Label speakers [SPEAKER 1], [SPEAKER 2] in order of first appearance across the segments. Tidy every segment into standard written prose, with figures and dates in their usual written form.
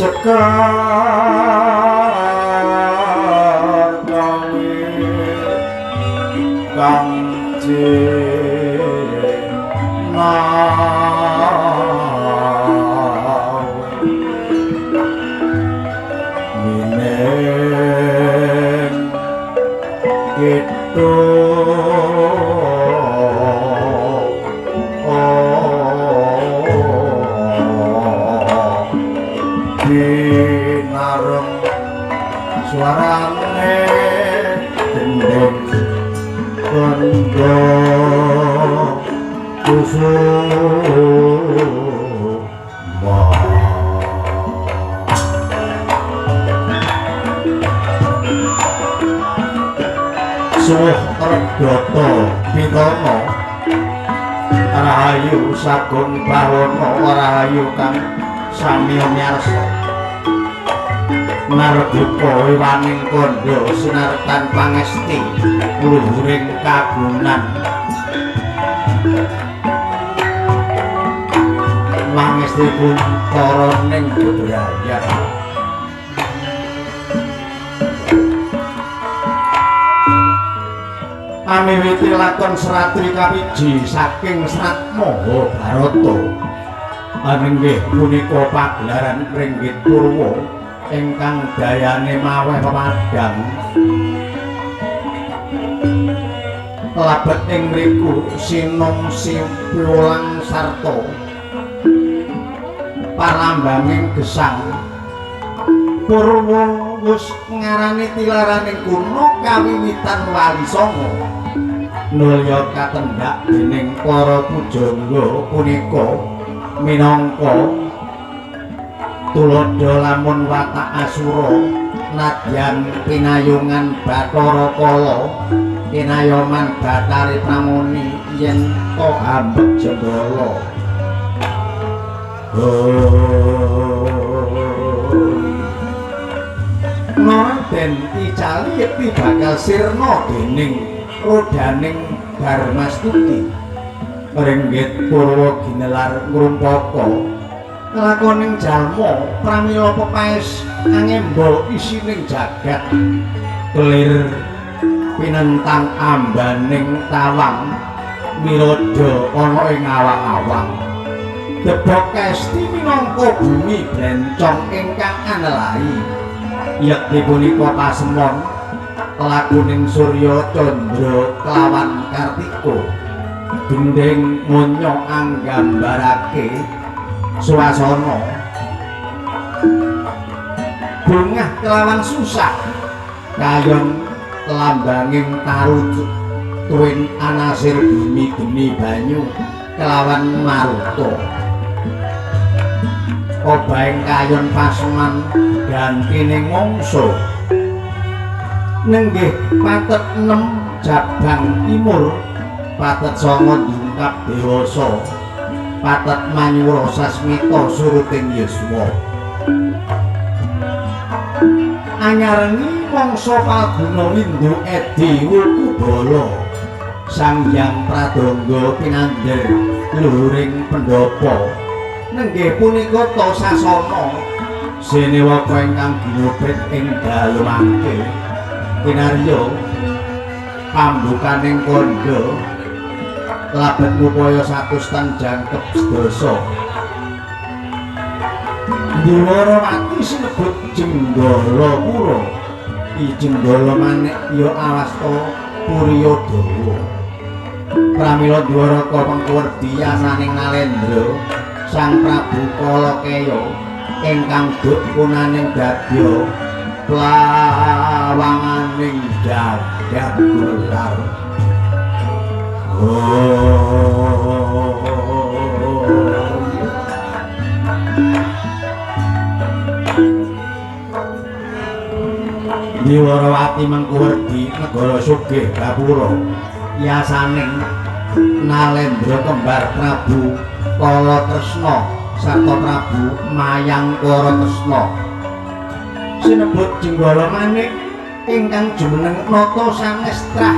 [SPEAKER 1] sekar gawe kang suarane gendeng kondo kusuma suh redoto pitono rahayu sagung bawono rahayu kang samiya nyarsa narbuka waning kondo sinartan pangesti luhuring kagunan pangesti pun para ning bebrayan amiwiti lakon Seratri kapiji saking Serat Mahabharata anenggih punika pagelaran Ringgit Purwa ingkang dayane maweh pemadang labet ing mriku sinom simpulang sarta parambanging gesang Purwa wis ngarani tilaraning kuno kawiwitan Wali Sanga nulya katendak dening para pujangga punika minangka tulodo lamun watak asura nadyan pinayungan Bathara Kala kinayoman Bathari Pramoni yen to ambek jendala Raden Icali yekti bakal sirna dening rodaning Darmastuti Ringgit Purwa ginelar ngrumpaka lakoning jalma pramila pepaes angemba isining jagat kelir pinentang ambaning tawang miroda ana ing awang-awang debok kesti minangka bumi blencong ingkang anelahi yekti punika pasemon lakuning Surya Candra kelawan Kartika gendeng munya anggambarake suasana bungah kelawan susah kayon lambanging tarujuk tuwin anasir bumi geni banyu kelawan maruta obaing kayon paseman gantining mangsa nenggih patet 6 jabang timur patet 9 dungkap dewasa patet manyura sasmita suruting yuswa anyarengi mangsa Palguna Windu Edi Wuku Bala Sang Hyang Pradangga pinandher luhuring pendhapa nenggih punika to sasana Senewaka ingkang ginobet ing dalu mangke kinarya pambukaning kandha labet ngupaya 100 tan jangkep sedasa Diwarawati sinebut Jenggalapura I Jenggala manik ya awasta Puryadawa pramila Dwaraka pengkuwerdi yasaning Nalendra Sang Prabu Kalakeya ingkang duk punaning dadya plawanganing jagat gelar Diwarawati mengkuwerdi negara sugih gapura yasaning Nalendra kembar Prabu Kalatresna sarta Prabu Mayangkara Tresna sinebut Jenggala manik ingkang jumeneng nata sanestrah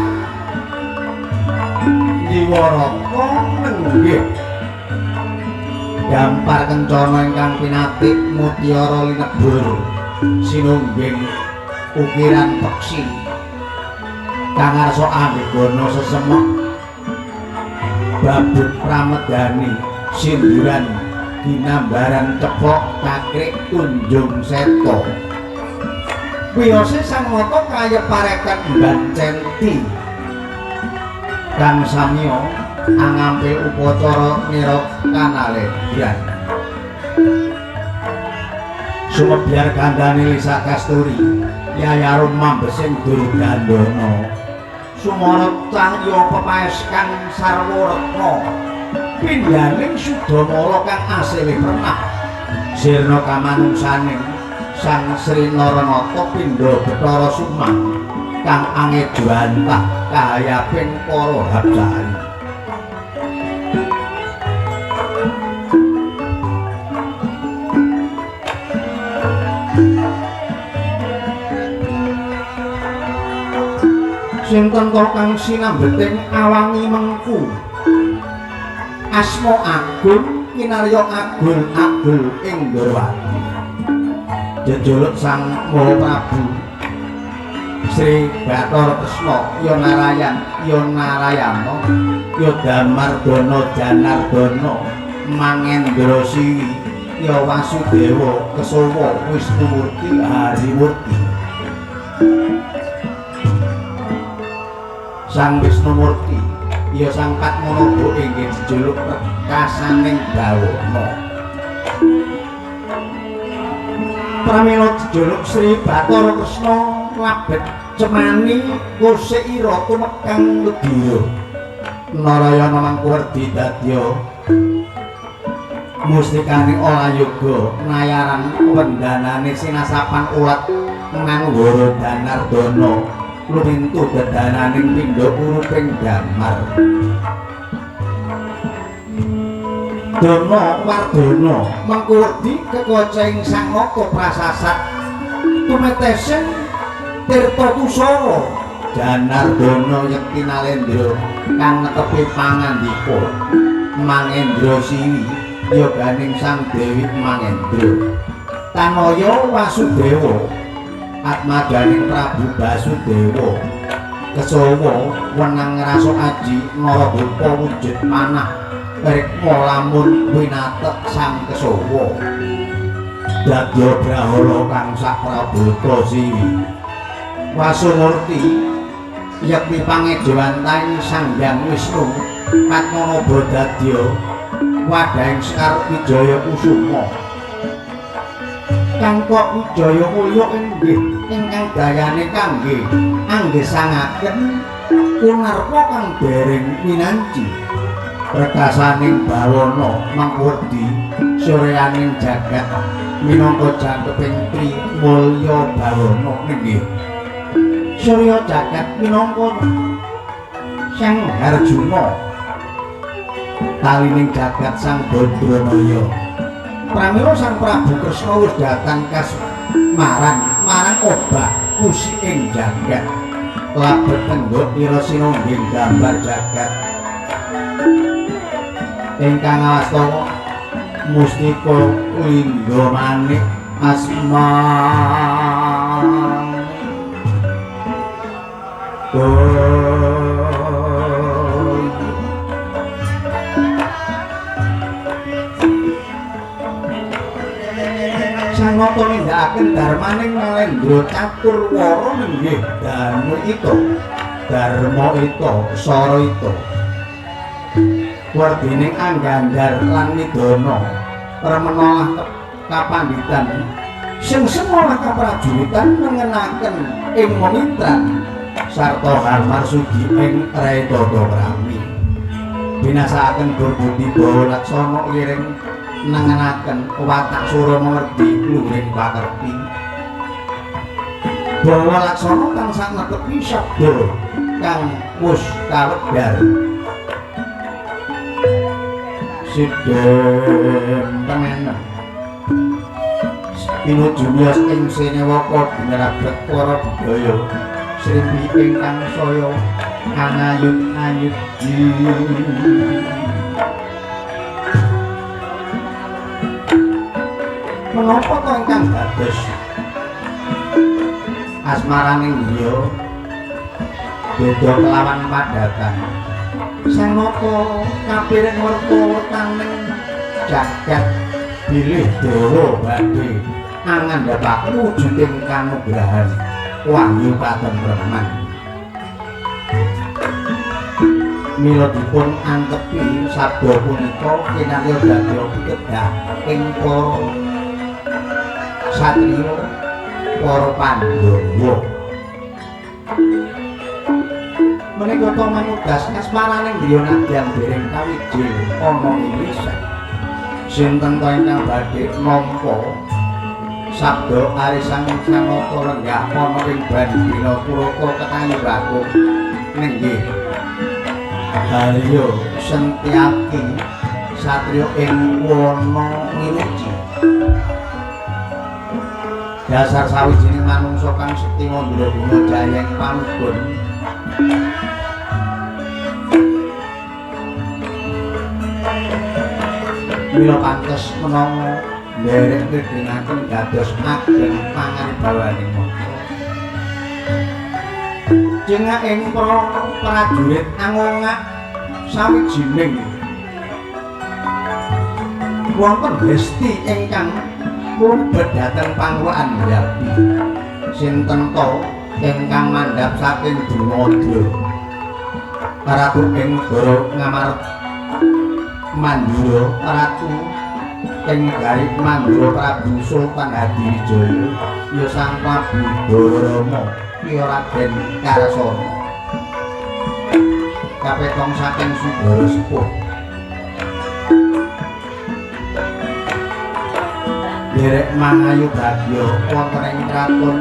[SPEAKER 1] Diwaraka nenggih gampar kencana ingkang pinatik mutiara linebur sinungging ukiran peksi kang arsa anggegana sesemek babut pramedani sinduran ginambaran cepok cakrik tunjung seto wiyose sang mata kaya parekan bancenti kang samya angampil upacara nira kanalendran sumebyar gandane Lisa Kasturi yayarum mambesing Durgandana sumara cahya pepaes kang sarwa retna pindhaning Sudamala kang asilih pernah sirna kamanungsaning Sang Sri Naranata pindha Bathara Sumang kang angejwantah kahayaping para habsari sinten to kang sinambeting awangi mengku asma agung kinarya agul-agul ing Ndrawati jejuluk Sang Maha Prabu Sri Bathara Kresna Narayana Damardana Janardana Mangendra Siwi Wasudewa Kesawa Wisnumurti Harimurti Sang Wisnumurti Sang Padmanaba inggih jejuluk Rekasaning Bawana pramila jejuluk Sri Bathara Kresna labet cemani kusira tumekang Ludira Narayana mangkuwerdi dadya mustikaning olayoga nayaran wendanane sinasapan ulat Nanggara Danardana lumintu dedananing pindha uruping Damar Dana Wardana mangkuwerdi kekoceng sang nata prasasat tumetesing tirta kusara Janardana yekti nalendra kang netepi pangandika Mangendra Siwi yoganing Sang Dewi Mangendra Tanaya Wasudewa atmadaning Prabu Basudewa Kesawa wenang ngrasa aji Nararupa wujud panah rikma lamun winatek Sang Kesawa dadya brahala kang saprabata siwi Wasumurti yakti pangejawantaning Sang Hyang Wisnu Padmanaba dadya wadhahing Sekar Wijaya Kusuma kang kok Wijaya Mulya inggih ingkang dayane kangge anggesangaken kunarpa kang dereng minanci rekasaning bawana mangkuwerdi suryaning jagat minangka jangkeping Tri Mulya bawana inggih surya jagat minangka Sang Harjuna talining jagat Sang Badranaya pramila Sang Prabu Kresna wis datang marang obah kusi ing jagat labet tenggok ira sinungging gambar jagat ingkang awasta mustika lingga manik asma sang nata nindakaken darmaning Nalendra Caturwara inggih Danu Ita Darma Ita Sara Ita wardining Anggandar lan Midana remena kapandhitan sing semolah kaprajuritan nengenaken ing monitran sarta harmarsudi ing Retata Krami binasakaken Durbudi Bawa Laksana liring nengenaken watak sura mengerti luring pakerti Bawa Laksana kang sanetepi sabda kang wus kawedhar sidhem temenan pinuju miyos ing sinewaka dinrabet para budaya srimpi ingkang saya angayut-ayut menapa to ingkang dados asmaraning griya beda kelawan padatan sang nata kapiring werta-wertaning jagat bilih dawa badhe ngandhapaken wujuding kanugrahan wahyu katentreman mila dipun angkepi sabda punika kinarya dadi pitedah ing para satriya para Pandhawa menika to manugas asmaraning griya nadyan dereng kawijil ana irisan sinten to ingkang badhe nampa sabda arisan sanata lenggah ana ing Bandina Purata ketangi bakung nenggih Haryo Sentyaki satriya ing wana Ngiluci dasar sawijining manungsa kang sekti ngandhara guna jayeng panugun mila pantes menawa nderek ngedhengaken dados ageng panganibawaning mangsa jeneng ing prajurit angongak sawijining wonten besti ingkang mlebet dhateng pangruan Yapi sinten to ingkang mandhap saking Dunada ratu ing negara Ngamar Mandura ratu ing Garip Mandura Prabu Sultan Hadiwijaya ya sang Prabu Dawarama ya Raden Karasana kapetong saking Sudara Sepuh derek mangayu bagya wonten ing kraton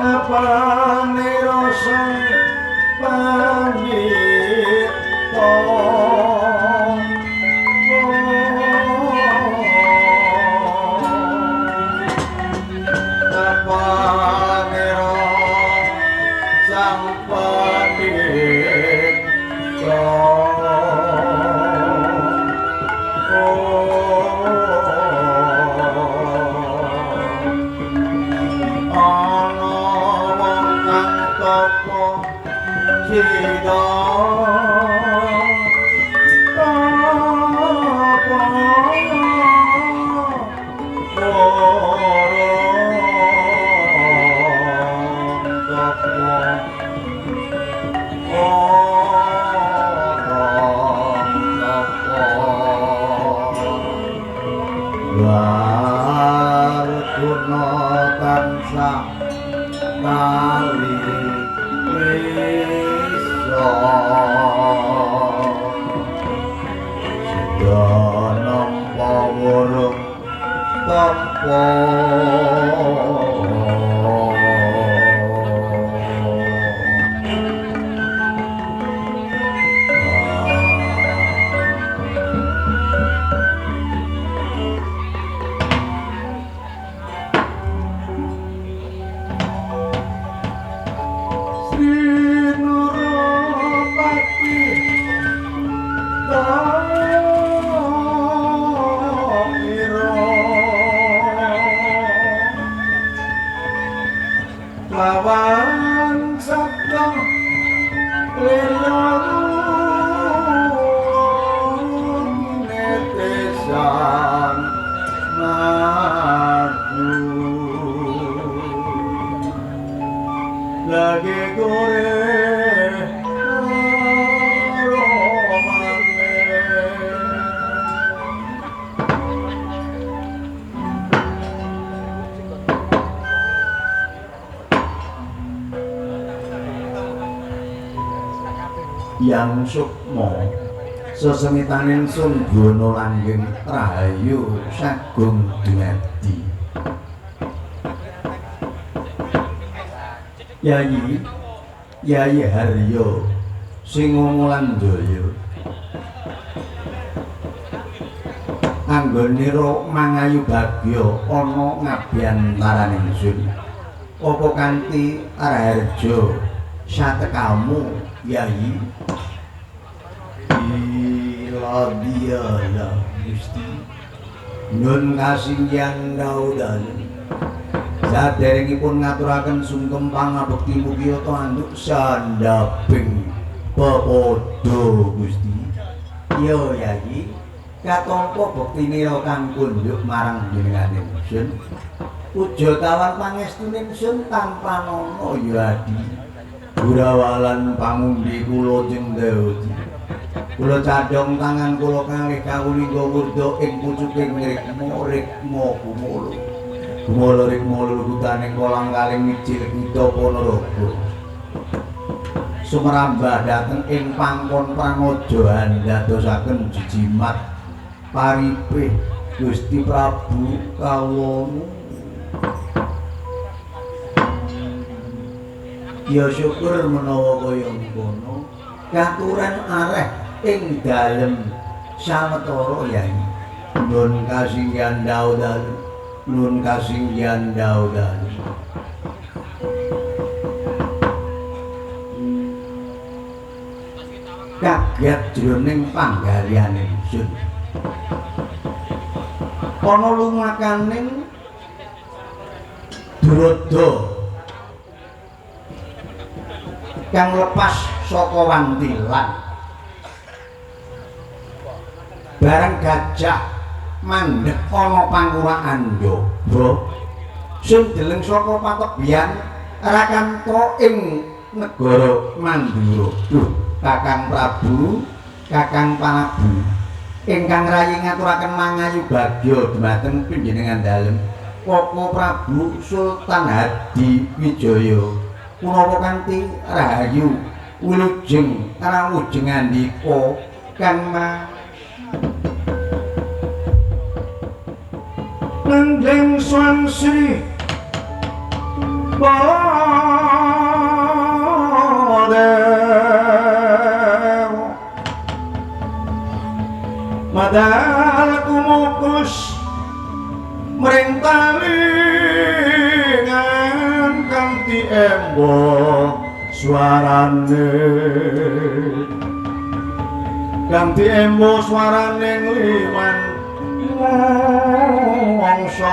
[SPEAKER 1] apane rasa pandhita apane sang pandhita lawan sabda lelong netesan madu lagi goreng yang sukmo sesemitaning sun bono langgeng rahayu sagung dumadi Yayi Haryo sing ngumulan daya anggonira mangayu bagya ana ngabyantaraning sun apa kanthi Raharja satekamu Yayi Iladiala Gusti Nun kasinggihan daudan saderengipun ngaturaken sungkem pangabekti mugi anduk sandaping pepodo Gusti iya Yayi katampa bektinira kang kunduk marang jenenganing sun uja kawan pangestuning sun tanpa nono ya Adi Gurawalan pangundi kula jendhawati kula cadhong tangan kula kalih kawulingga murda ing pucuking rikma kumula kumula rikma lulutaning kolang kaling mijil kita Ponorogo sumrambah dhateng ing pangkon pranaja ndadosaken jijimat paripih Gusti Prabu kawula ya syukur menawa kaya ngono katuran areh ing dalem sawetara Yayi nun kasinggihan daudan nun kasinggihan daudan kaget jroning panggaliane sun ana lumakaning Durada kang lepas saka wantilan bareng gajah mandheg ana panguraan njaba sing deleng saka patebian Rakanta ing negara Mandura duh Kakang Prabu Kakang Panabu ingkang rayi ngaturaken mangayu bagya dhumateng panjenengan dalem Koko Prabu Sultan Hadi Wijaya punapa kanthi rahayu wilujeng rawujeng andika kang Nandeng Swan Sri Bala dadal kumukus mring talingan kanthi embo suarane kanthi embo suarane liman mongso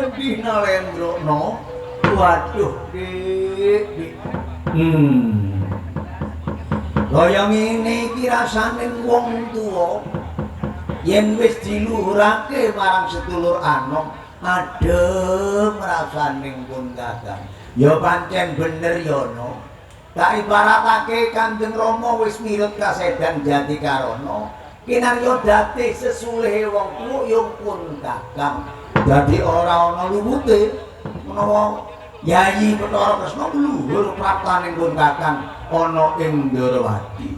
[SPEAKER 1] Adina Lendro no waduh dik kaya ngene iki rasane wong tuwa yen wis diluhurake marang sedulur anom adem rasane pun Kakang ya pancen bener ya no tak ibaratake Kanjeng Rama wis mirut kasedan Jatikarana kinarya dadi sesulehe wong tuwa ya pun Kakang dadi ora ana lumute menawa Yayi Bathara Kresna luhur praptaning pun Kakang ana ing Ndarawati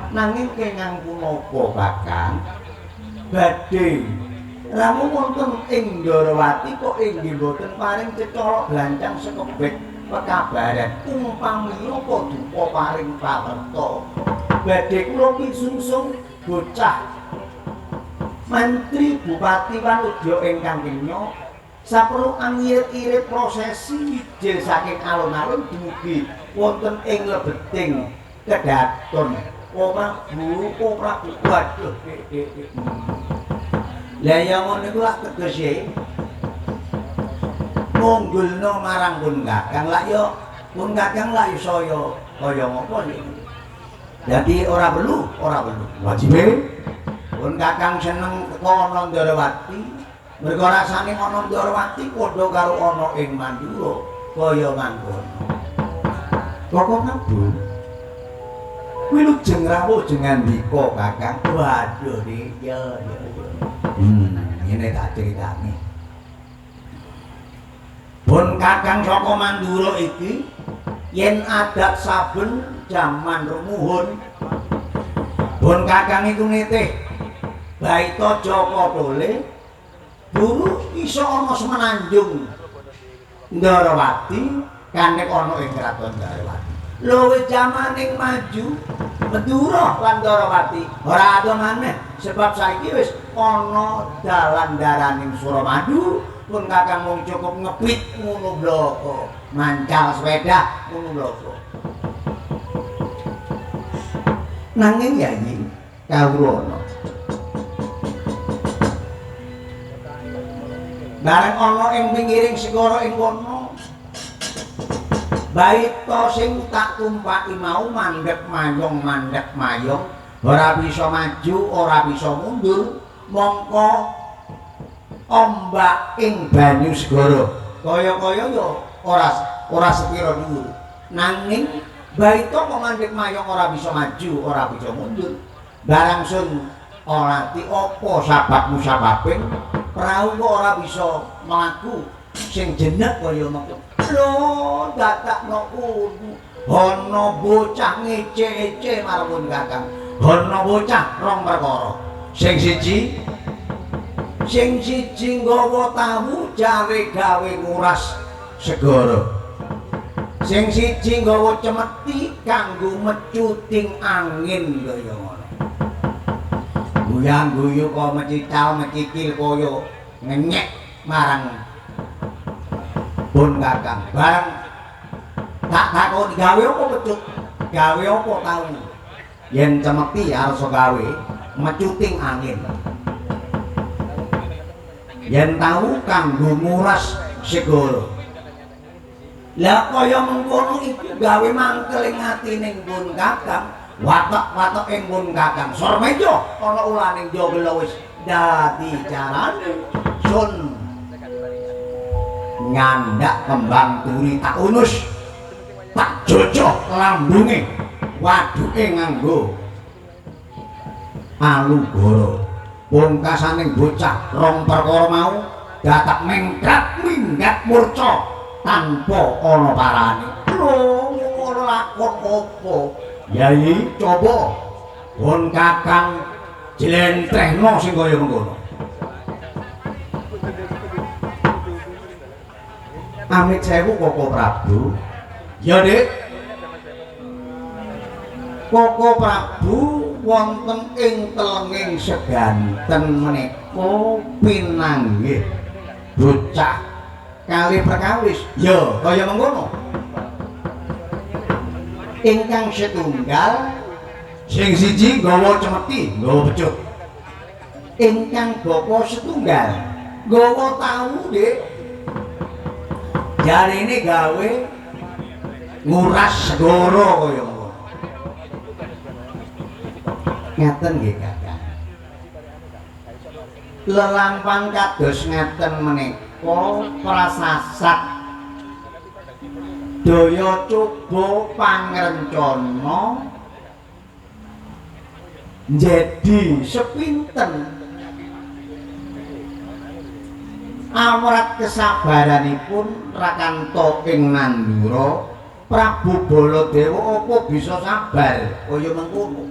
[SPEAKER 1] nanging kenging punapa Kakang badhe ramu wonten ing Ndarawati kok inggih boten paring cecala glancang sekebet pekabaran umpamila duka paring pawerta badhe kula pingsungsung bocah Mantri Bupati Wanudya ingkang kenya saperlu angirit-irit prosesi wijil saking alun-alun dumugi wonten ing lebeting Kedaton Prabu waduh lah ya ngono iku lak tegese munggulna marang pun Kakang lak ya pun Kakang lak saya kaya ngopo iki dadi ora perlu wajibe pun Kakang seneng teko ana Ndarawati mergo rasane ana Ndarawati padha karo ana ing Mandura kaya mangkono kok ngabu kuwi lujeng rawuh jengan ndika Kakang waduh ya ngene tak critani pun Kakang saka Mandura iki yen adat saben jaman rumuhun pun Kakang iku nitih Baita Jaka Dole buru iso ana semenanjung Ndarawati kanek ana ing kraton Ndarawati luwih jamaning maju Madura lan Ndarawati ora ado maneh sebab saiki wis ana dalan daraning Suramadu pun Kakang mung cukup ngepit ngono bloko mancal sepeda ngono bloko nanging Yayi kawula bareng ana ing pinggiring segara ing kono baita sing tak tumpaki mau mandhek mayong ora bisa maju ora bisa mundur mongko ombak ing banyu segara kaya-kaya ya ora sepira dhuwur nanging baita kok mandhek mayong ora bisa maju ora bisa mundur barang sun ora ti apa sababmu sababing prau kok ora bisa mlaku sing jenek kaya mengko lho datakno kudu ana bocah ngece-ece marang Kakang ana bocah rong perkara sing siji nggawa tahu jare gawe nguras segara sing siji nggawa cemeti kanggo mecuting angin kaya ngono guyang-guyu kok mecical mecikil kaya ngenyek marang pun Kakang bareng tak takon gawe apa pecut gawe apa tahu yen cemeti arep gawe mecuting angin yen tahu kanggo nguras segara lah kaya mengkono iku gawe mangkel ing atining pun Kakang watak-watak ing pun Kakang Sormejo ana ulaning joglo wis dadi carane sun nyandak kembang turi tak unus tak jojoh lambunge waduke nganggo alugara pungkasaning bocah rong perkara mau datak minggat murca tanpa ana parane lho lakon apa? Yai, coba pun Kakang jlentrehno sing kaya mengkono. Amit sewu Koko Prabu. Ya, Dik. Koko Prabu wonten ing telenging seganten menika pinanggih bocah kali perkawis. Ya, kaya mengkono. Ingkang setunggal sing siji nggawa cemeti, nggawa pecut. Ingkang bapa setunggal nggawa tahu, Dik. Jarine gawe nguras segara kaya ngono. Ngaten nggih, Kakang. Lelampang kados ngaten menika prasasat daya coba pangrencana jadi sepinten awrat kesabaranipun Rakanto ing Nandura Prabu Baladewa apa bisa sabar kaya mengkono.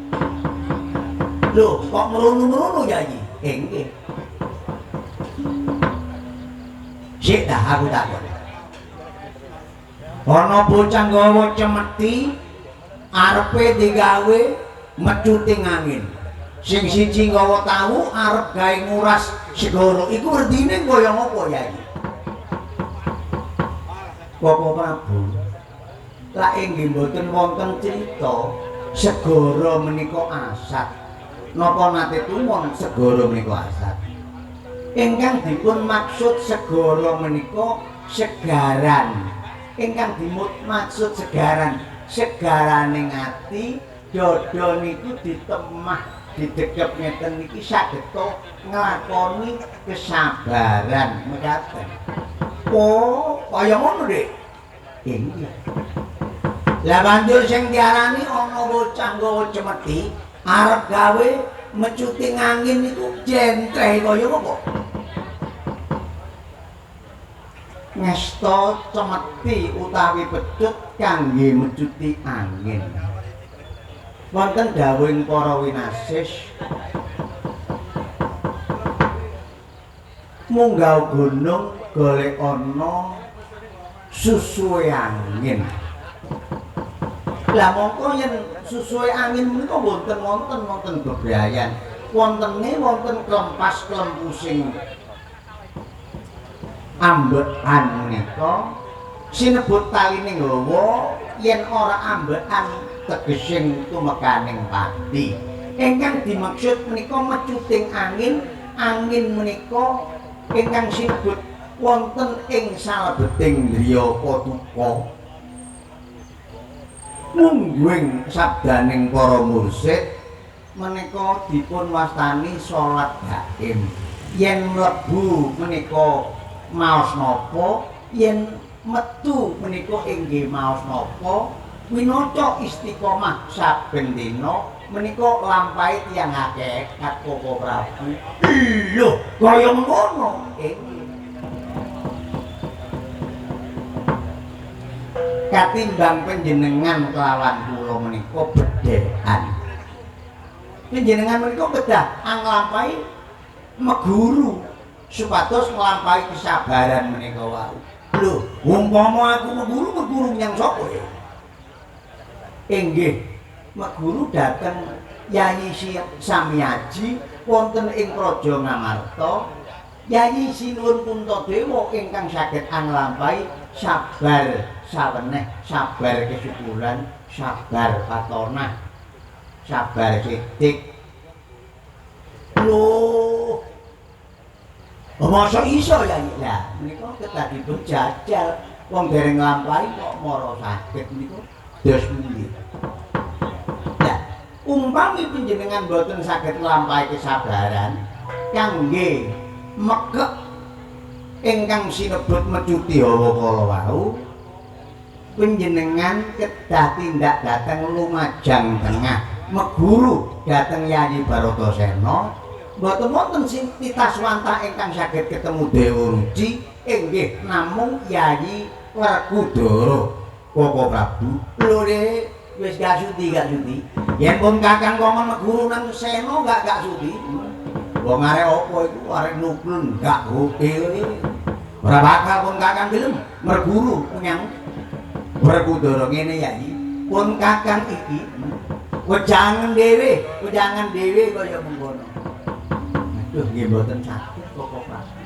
[SPEAKER 1] Lho, kok merunu-merunu Yai? Nggih. Sik dah aku takon. Ana bocah nggawa cemeti arepe digawe mecuting angin. Sing siji nggawa tahu arep gawe nguras segara. Iku werdine kaya ngapa, Yai? Bapak Prabu, lak inggih mboten wonten crita segara menika asat. Napa nate tumon segara menika asat? Ingkang dipun maksud segara menika segaran. Ingkang dimaksud segaran, segaraning ati dada niku ditemah didegep ngeten niki sageta nglakoni kesabaran mekaten. Oh, kaya ngono, Dik. Inggih. Lah banjur sing diarani ana bocah nggawa cemeti arep gawe mecuting angin niku jentreh kaya apa? Ngesta cemeti utawi pecut kangge mecuti angin. Wonten dawuhing para winasis munggah gunung golek ana susuhe angin. Lah mongko yen susuhe angin menika wonten bebrayan. Wontene wonten klempas klempusing ambekan menika sinebut taline nggawa yen ora ambekan tegesing tumekaning pati. Ingkang dimaksud menika mecuting angin, angin menika ingkang sinebut wonten ing salebeting griya Patuka. Mungguing sabdaning para mursid menika dipun wastani salat gaib. Yen mlebu menika maos napa, yen metu menika inggih maos napa, winaca istiqomah saben dina menika lampahi tiyang akeh kat Koko Prabu. Lho, kaya ngono. Katimbang panjenengan kelawan kula menika bedhekan. Panjenengan menika kedah anglampahi meguru supados nglampahi kesabaran menika wau. Lho, umpama aku meguru nyang sapa ya? Inggih, meguru dhateng Yayi Samyaji wonten ing Praja Ngamarta. Yayi Sinuwun Puntadewa ingkang saged anglampahi sabar saweneh, sabar kesuburan, sabar patonah, sabar sidik. Lho, masa iso ya? Lah menika kedah dipun jajal wong dereng nglampahi kok mara saged menika dos pundi. Lah, umpami panjenengan boten saged nglampahi kesabaran kangge mekek ingkang sinebut mecuti hawa kala wau, panjenengan kedah tindak dhateng Lumajang Tengah, meguru dhateng Yayi Baratasena. Mboten wonten sing titaswanta ingkang saged ketemu Dewa Ruci, inggih namung Yayi Werkudara. Koko Prabu. Lho Dik, wis gak sudi. Yen pun Kakang kongkon meguru nang Sena gak sudi. Wong arek apa iku arek nuklun gak hotel. Ora bakal pun Kakang gelem merguru menyang Werkudara ngene ya iki. Pun Kakang iki wejangan dhewe kaya mengkono. Aduh nggih mboten saged Koko Prabu.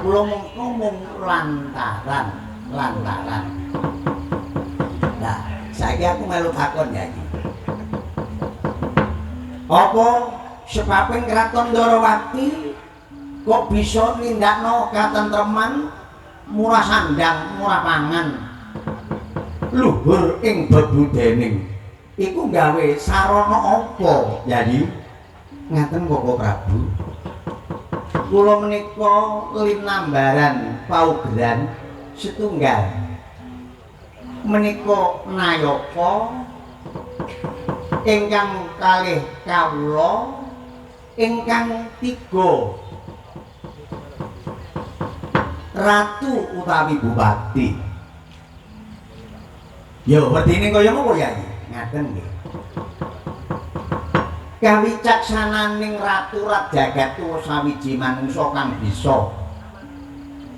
[SPEAKER 1] Kula ngomong lantaran. Nah, saiki aku melu takon ya iki. Apa sebabing Kraton Ndarawati kok bisa nindakno katentreman, murah sandang, murah pangan, luhur ing bebudening. Iku gawe sarana apa? Jadi ngaten Koko Prabu. Kula menika linambaran paugeran setunggal. Menika Nayaka ingkang kalih kawula ingkang tiga ratu utawi bupati. Yo wedine kaya ngopo ya iki? Ngaten nggih. Kawicaksananing ratu Rajagat tuwa sawiji manungsa kang bisa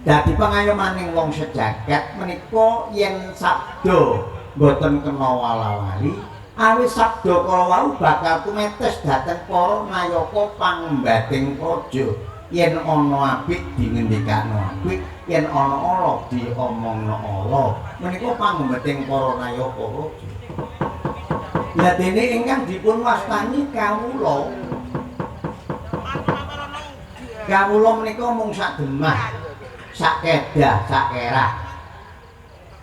[SPEAKER 1] dadi pangayomaning wong sejagat menika yen sabda boten kena wala-wali awis sabda kala wau bakal tumetes dhateng para nayaka pangembading praja. Yen ana apik dingendikakno apik, yen ana ala diomongno ala. Menika pangembading para nayaka praja. Lah dene ingkang dipun wastani kawula. Kawula menika mung sak demah, sak kedah, sak kerah.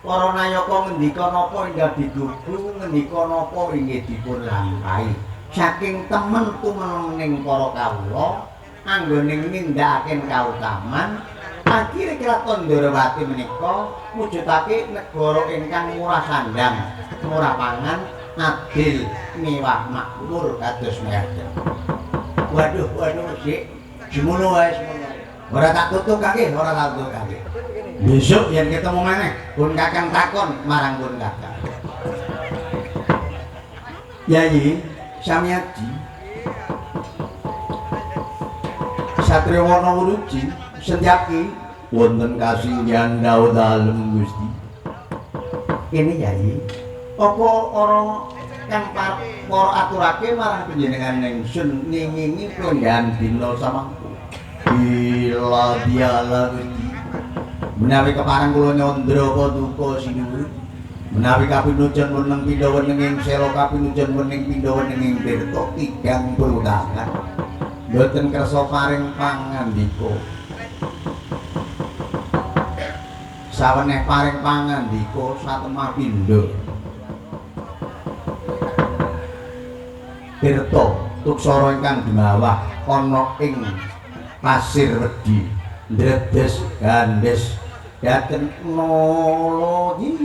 [SPEAKER 1] Para nayaka ngendika napa inggih didhuklu, ngendika napa inggih dipun lampahi. Saking temen tumening para kawula anggone nindakaken kautaman, akhire Kraton Ndarawati menika mujudake negara ingkang murah sandang, murah pangan, adil, miwah makmur kados mekaten. Waduh, Dik. Semono wae semono. Ora tak tutukake. Besok yen ketemu meneh, pun Kakang takon marang pun Kakang. Yayi, Samyadi. Satria Wana Wuruji, Setyaki wonten kasinggihan dawa dalem Gusti. Kene Yayi, apa ora kang para aturake marang panjenengan ingsun ningingi pelenggahan dina samangku. Bila diala Gusti menawi kepareng kula nyandra paduka sinuwun, menawi kapinujon weneng pindha weneng ing sela kapinujon weneng pindha weneng ing tirta tigang perundangan boten kersa paring pangandika. Saweneh paring pangandika satemah pindha tirta tuksara ingkang dimawah ana ing pasir wedi ndredes gandes daten nologi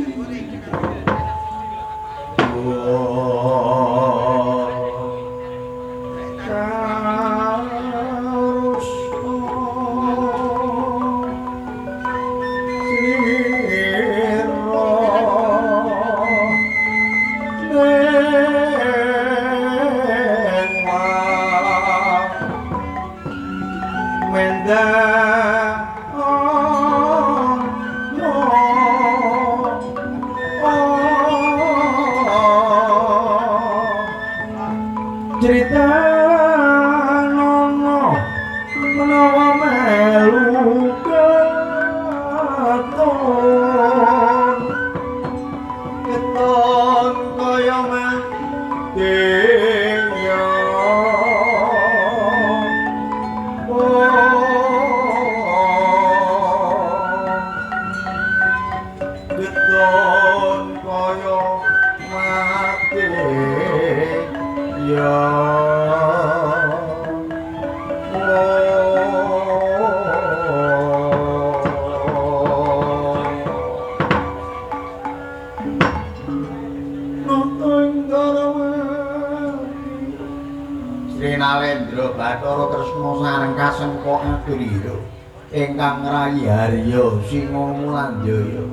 [SPEAKER 1] ingkang rayi harya singa mulandaya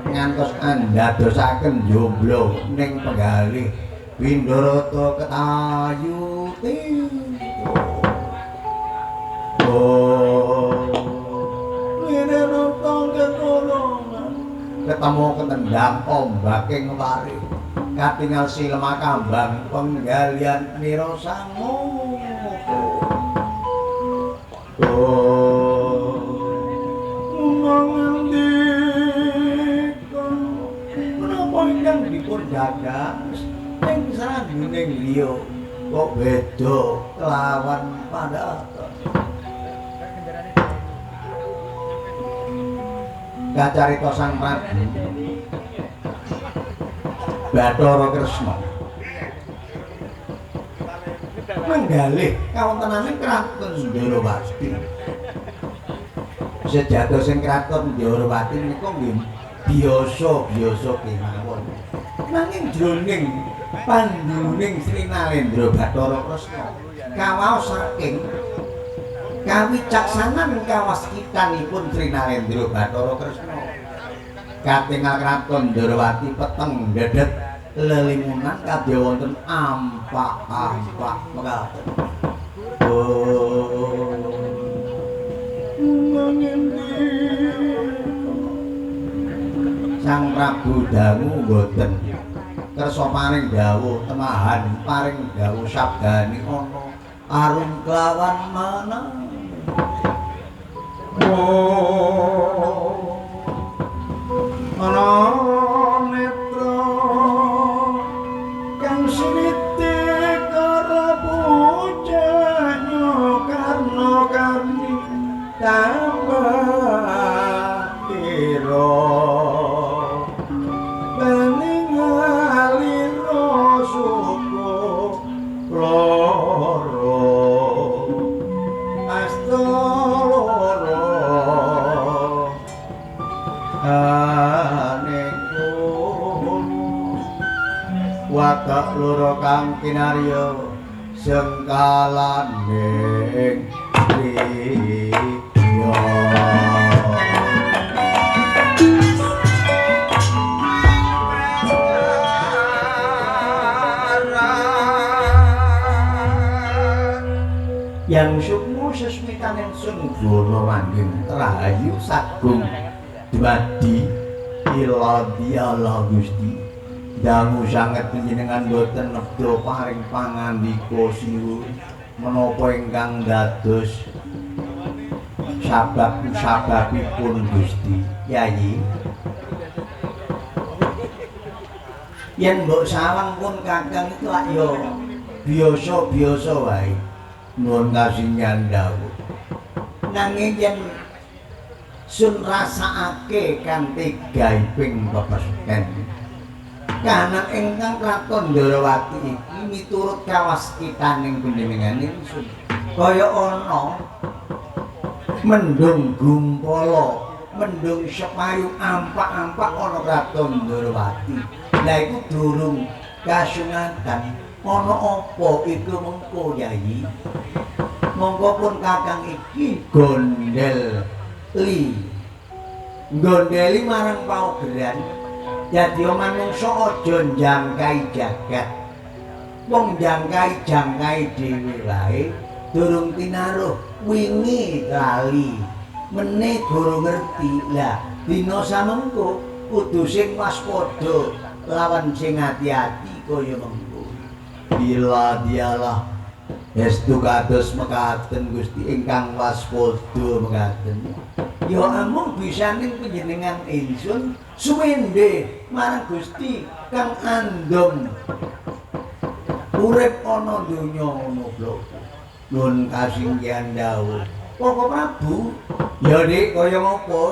[SPEAKER 1] ngantos andadosaken jomblo ning penggalih Windarata Ketayu ketemu ketendang ombaking wari katingal silema kambang penggalian mira sangu menapa ingkang dipun gagas ing sandhuning liya kok beda kelawan padatan kacarita Sang Prabu Bathara Kresna menggalih kawontenaning kraton Ndorowati sejatosing kraton Ndorowati menika nggih biasa-biasa kemawon nanging jroning pandhuning Sri Nalendra Bathara Kresna kawaos saking kawicaksanan kawaskitanipun Sri Nalendra Bathara Kresna katingal kraton Ndorowati peteng dedet lelimunan kadya wonten ampak-ampak mekaten Sang Prabu dangu boten kersa paring dawuh temahan paring dawuh sabdane ana arum kelawan manah ana netra kang sinitik karo bocahnya karna kami tambah ira bening alira suku loro asta loro watak loro kang kinarya sengkalaning priya yang sukmu sesmitaning sunggono langgeng rahayu sagung dwadi iladi Allah Gusti dangu sanget panjenengan boten nedha paring pangandika siwuh menapa ingkang dados sababipun Gusti Yayi yen mbok sawang pun kakang itu lak yo biasa-biasa wae nuwun kasingan dawuh nanging yen sun rasakake kanthi gaiping pepesen kahanan ingkang kraton Ndorowati iki miturut kawaskitaning panjenengan ingsun kaya ana mendung gumpala mendung sepayung ampak-ampak ana kraton Ndorowati lha iku durung kasungatan ana apa iku mengko Yayi monggo pun kakang iki gondeli marang paugeran dadi manungsa aja njangkai jagat wong njangkai dhewe wae durung tinaruh wingi lali meneh durung ngerti lah dina samengko kudu sing waspada lawan sing ati-ati kaya mengko bila dialah estu kados mekaten Gusti ingkang waspada mekaten ya amung bisaning panjenengan ingsun suwende marang Gusti kang andom urip ana donya ngono blok nuwun kasinggihan dawuh Koko Prabu ya Dik kaya ngapa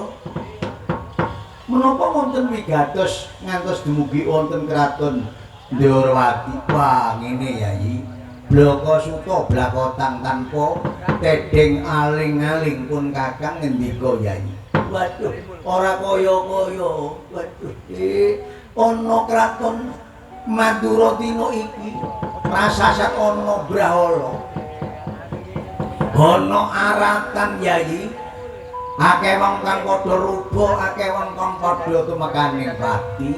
[SPEAKER 1] menapa wonten wigatos ngantos dumugi wonten kraton Ndorowati wah ngene Yayi bloko suta blakotang tanpa tedeng aling-aling pun kakang ngendika Yayi waduh ora kaya-kaya waduh ana kraton Maduratina iki prasasat ana Brahala ana aratan Yayi akeh wong kang padha rubuh, akeh wong kang padha tumekaning pati.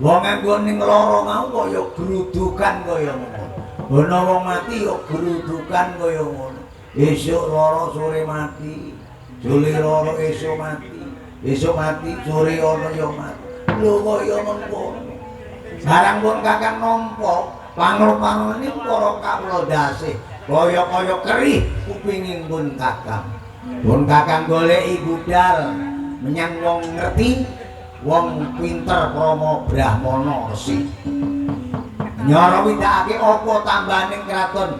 [SPEAKER 1] Wong anggoning lara mau kaya grudukan kaya ngono. Ana wong mati ya grudukan kaya ngono. Esuk lara sore mati, juli lara esuk mati. Esuk mati sore ana ya mati. Lho kaya mengkono. Barang pun kakang nampa pangrupanane para kawula dasih kaya-kaya kerih kupinging pun kakang. Pun kakang goleki budal menyang wong ngerti, wong pinter krama brahmana resi. Nyara widakake apa tambaning kraton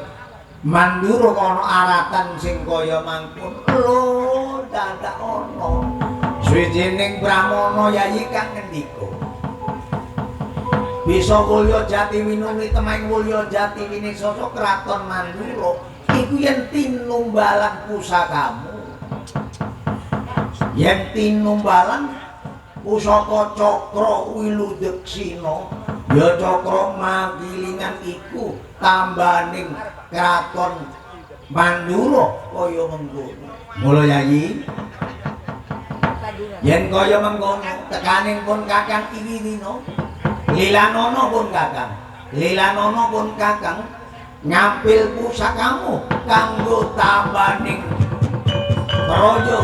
[SPEAKER 1] Mandura ana aratan sing kaya mangkon. Lho, dadak ana. Swijining brahmana yayi kang ngendika. Bisa mulya jati winuli temeng mulya jati winisasa kraton Mandura iku yen tinumbalan pusakamu. Yen tinumbalan pusaka cakra Wiludeksina ya cakra magilingan iku tambaning kraton Mandura kaya mengkono. Mula yayi yen kaya mengkono tekaning pun kakang iki dina Lilanana pun kakang, Lilanana pun kakang nyampil pusakamu kanggo tambaning praja.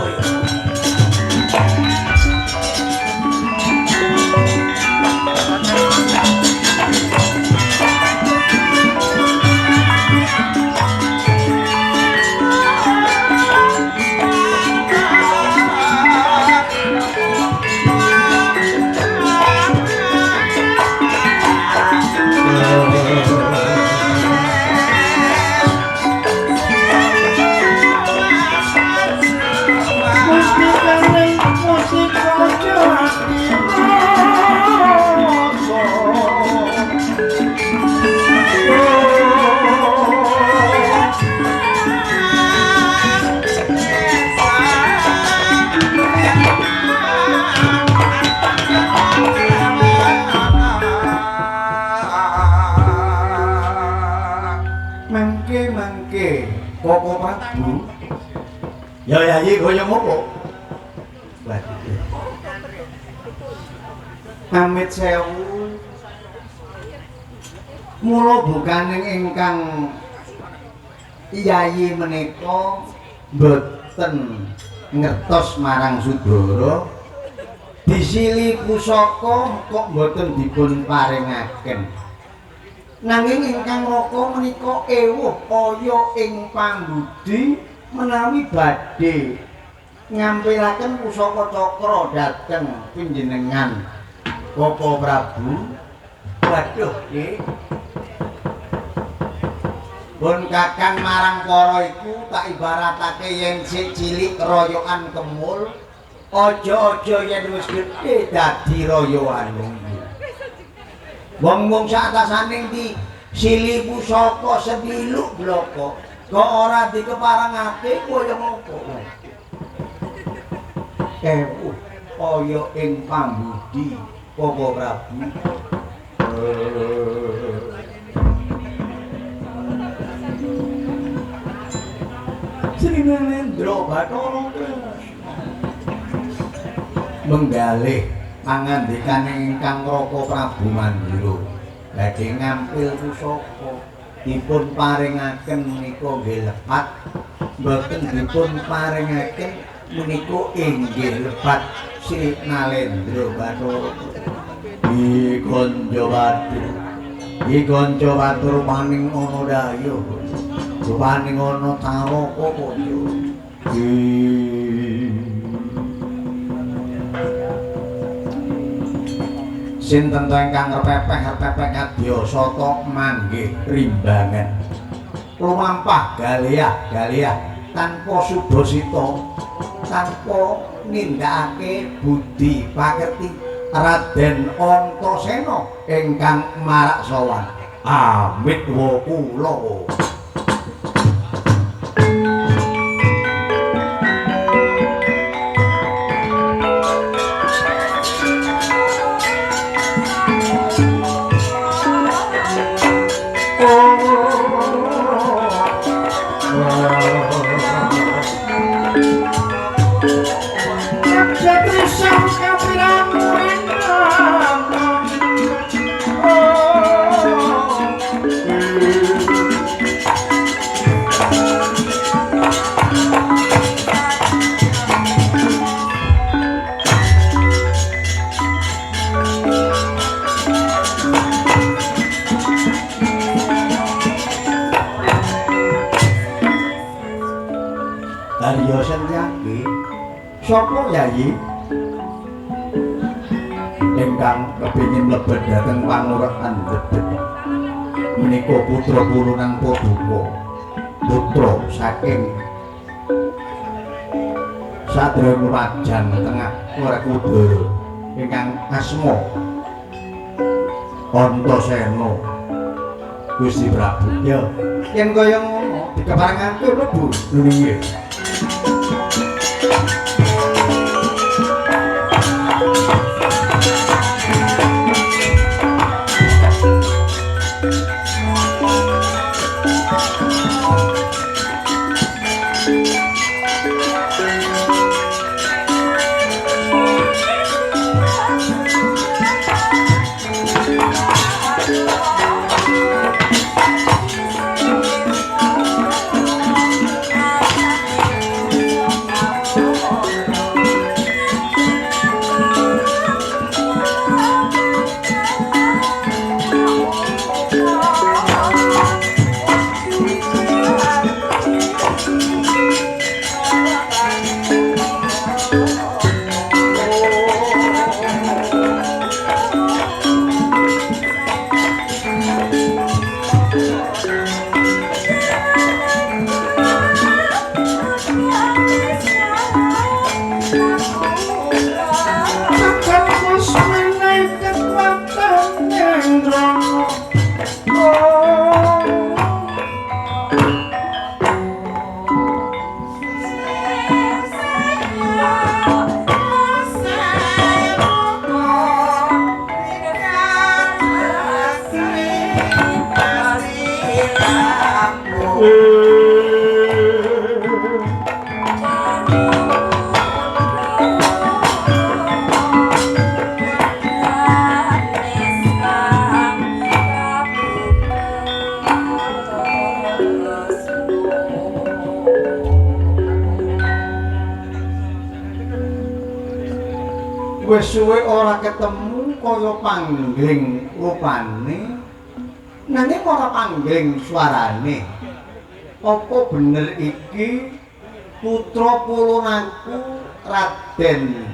[SPEAKER 1] Koko Prabu. Ya yayi kaya ngopo? Amit sewu. Mula bukaning ingkang yayi menika boten ngertos marang Sudara disili pusaka kok boten dipun paringaken. Nanging ingkang raka menika ewuh kaya ing pambudi menawi badhe ngampilaken pusaka cakra dhateng panjenengan Koko Prabu. Waduh nggih. Pun kakang marang para iku tak ibaratake yen sik cilik royokan kemul, aja-aja yen wis gedhe dadi royokan. Wong-wong sak atasaning di sili pusaka sediluk bloko kok ora dikeparangake kaya ngopo. Ewuh kaya ing pambudi Koko Prabu. Sri Narendra Bathara menggalih pangandikaning ingkang Raka Prabu Mandura badhe ngampil pusaka dipun paringaken menika nggih lepat, mboten dipun paringaken menika inggih lepat Sri Narendra Bathara. Igonjo batur maning ana dayo rupaning ana taraka kaya sinten to ingkang repepeh kadya sata manggih rimbangan lumampah galiah tanpa sudasita tanpa nindakake budi pakerti Raden Antasena ingkang maraksawan amit wa kula. Arya Sentyaki sapa yayi ingkang kepingin mlebet dhateng pangurapan Debet menika putra pulunan Paduka putra saking Satria Lumajang tengah Werkudara ingkang asma Antasena Gusti Prabu ya yen kaya ngono dikeparengake mlebu nggih. Wis suwe ora ketemu kaya panggling rupane nanging ora panggling suarane. Apa bener iki putra pulunanku Raden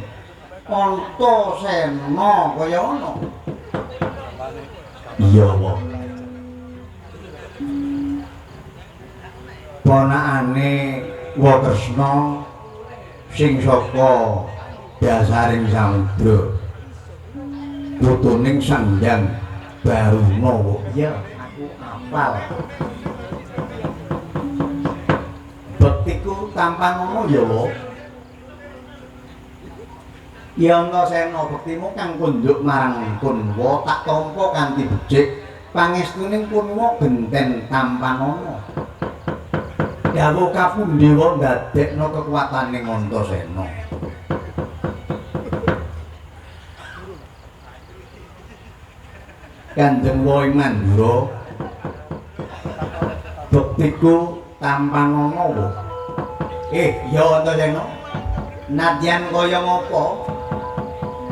[SPEAKER 1] Antasena kaya ngono? Iya, Wong. Ponakane Wakresna sing saka Dasaring Samudra putuning Sanghyang Baruna. Iya, aku apal. Bektiku tampan ngono ya, Wong. Ya Antasena bektimu kang kunjuk marang Kunwa tak tampa kanthi becik pangestuning Kunwa genten tampanana. Dawuh Kapundewa ndadekno kekuwataning Antasena. Kanjeng Woi Mandura bektiku tampanana wo. Ya Antasena, nadyan kaya ngapa?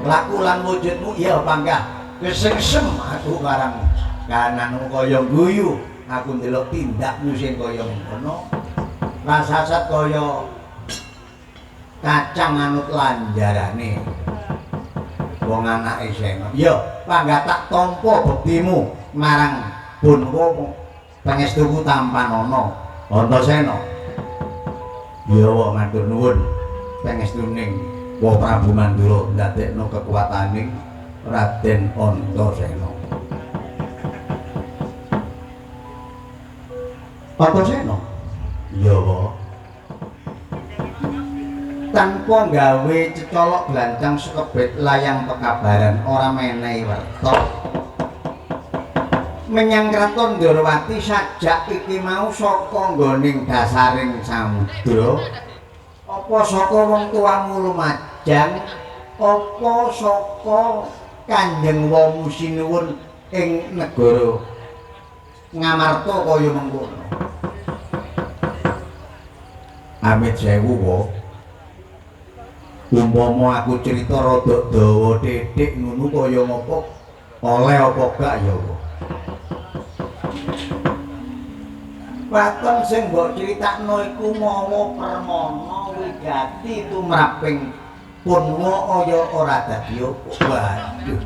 [SPEAKER 1] Laku lan wujudmu ya panggah kesengsem aku karang kananmu kaya guyu aku ndelok tindakmu sing kaya ngono rasasat kaya kacang anut lanjarane wong anake Sena. Ya panggah tak tampa bektimu marang Punwa pangestuku tampanana Antasena. Ya wa matur nuwun pangestuning Wa Prabu Mandura ndadekno kekuwataning Raden Antasena. Antasena? Ya, Wa. Tanpa gawe cecolok blancang sekebet layang pekabaran ora menehi werta. Menyang kraton Ndrawati sajak iki mau saka nggoning dasaring samudra. Apa saka wong tuamu Lumajang, apa saka Kanjeng Wamu Sinuwun ing negara Ngamarta kaya mengkono. Amit sewu, Wa. Umpama aku cerita rada dawa titik ngono kaya ngapa oleh apa gak ya, Wa? Waton sing mbok critakno iku mawa permana wigati tumraping punwa aya ora dadi apa. Waduh.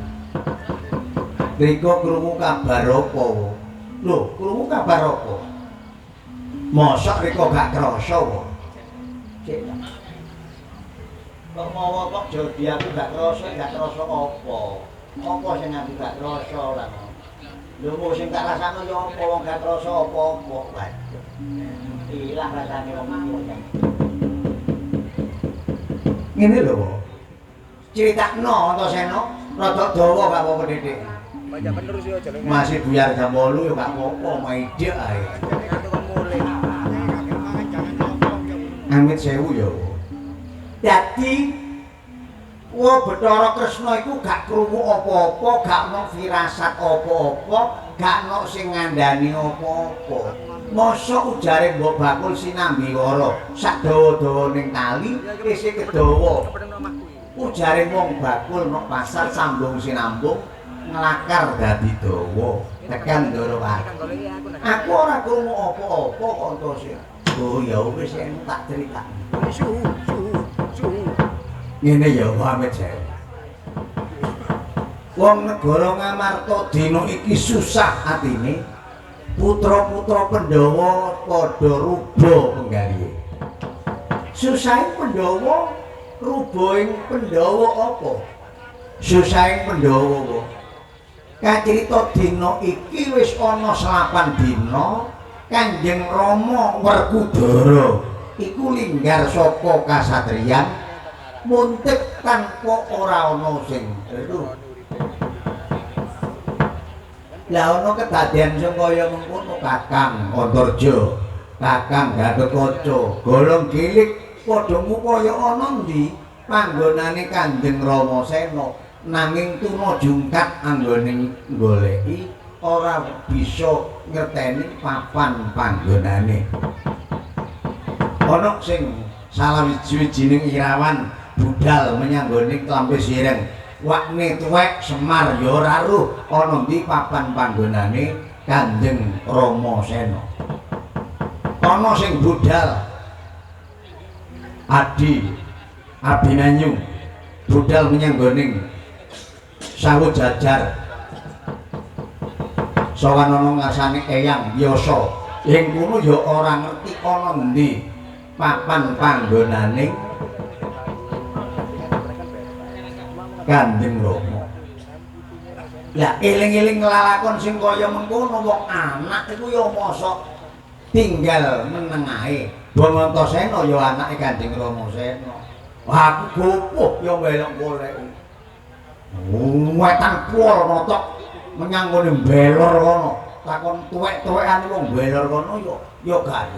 [SPEAKER 1] Mriko krungu kabar apa? Lho, krungu kabar apa? Mosok riko gak krasa wae. Cek. Kok mawa kok jodi aku gak krasa apa? Apa sing aku gak krasa lan. Lho mung sing tak rasakno ya apa wong gak krasa apa-apa. Waduh. Ilang rasane wong iki. Ngene lho. Critakno Antasena, rada dawa gak apa-apa Dik.
[SPEAKER 2] Baca penerus ya jenenge.
[SPEAKER 1] Masih buyar jam 8 ya gak apa-apa, maidek ae. Amit sewu ya. Dadi Bathara Kresna iku gak krungu apa-apa, gak ono firasat apa-apa, gak ono sing ngandani apa-apa. Mosok ujare Mbok Bakul sinambiwara sak dawa-dawaning kali isih kedawa. Ujare wong bakul nok pasar sambung sinambung nglakar dadi dawa tekan Ndarawati. Aku ora krungu apa-apa kok Antasena. Oh ya wis tak critakno. Ngene ya pamit saya. Wong negara Ngamarta dina iki susah atine. Putra-putra Pandhawa padha ruba penggalihe. Susahe Pandhawa rubaing Pandhawa apa? Susahe Pandhawa. Kacrita dina iki wis ana 8 dina Kanjeng Rama Werkudara iku linggar saka kasatriyan muntik tanpa ora ana sing weruh. Lah ana kedadian sing kaya mengkono Kakang Antarja, Kakang Gatotkaca, Golong Gilik padha ngupaya ana ndi panggonane Kanjeng Ramasena nanging tuna jungkat anggone goleki ora bisa ngerteni papan panggonane. Ana sing salah wiji-wijining irawan budal menyang gone Klampe Sireng. Wakne tuwek Semar ya ora ruh ana ndi papan panggonane Kanjeng Ramasena. Ana sing budal Abinanyu budal menyang gone Sawu Jajar. Sowan ana ngarsane Eyang Yasa. Ing kono ya ora ngerti ana ndi papan panggonane Kanjeng Rama. Lah eling-eling lalakon sing kaya mengkono wong anak iku ya mosok tinggal meneng ae. Wong Antasena ya anake Kanjeng Ramasena. Wah aku gopoh ya mbelok golek. Wetan pol notok menyang ngene mbelor kono. Takon tuwek-tuwekane wong mbelor kono ya gak.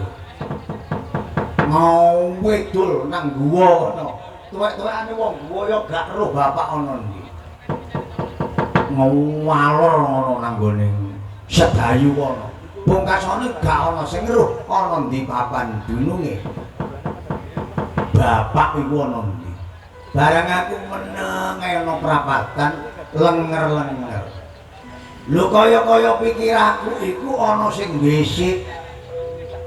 [SPEAKER 1] Mau wedul nang guwa kono. Tuwek-tuwekane wong guwa ya gak roh bapak ana ndi. Ngawalor ngono nang gone sedayu kono. Pungkasane gak ana sing roh ana ndi papan dununge. Bapak iku ana ndi. Barang aku meneng ana prapatan lenger-lenger. Lho kaya-kaya pikiranku iku ana sing mbesik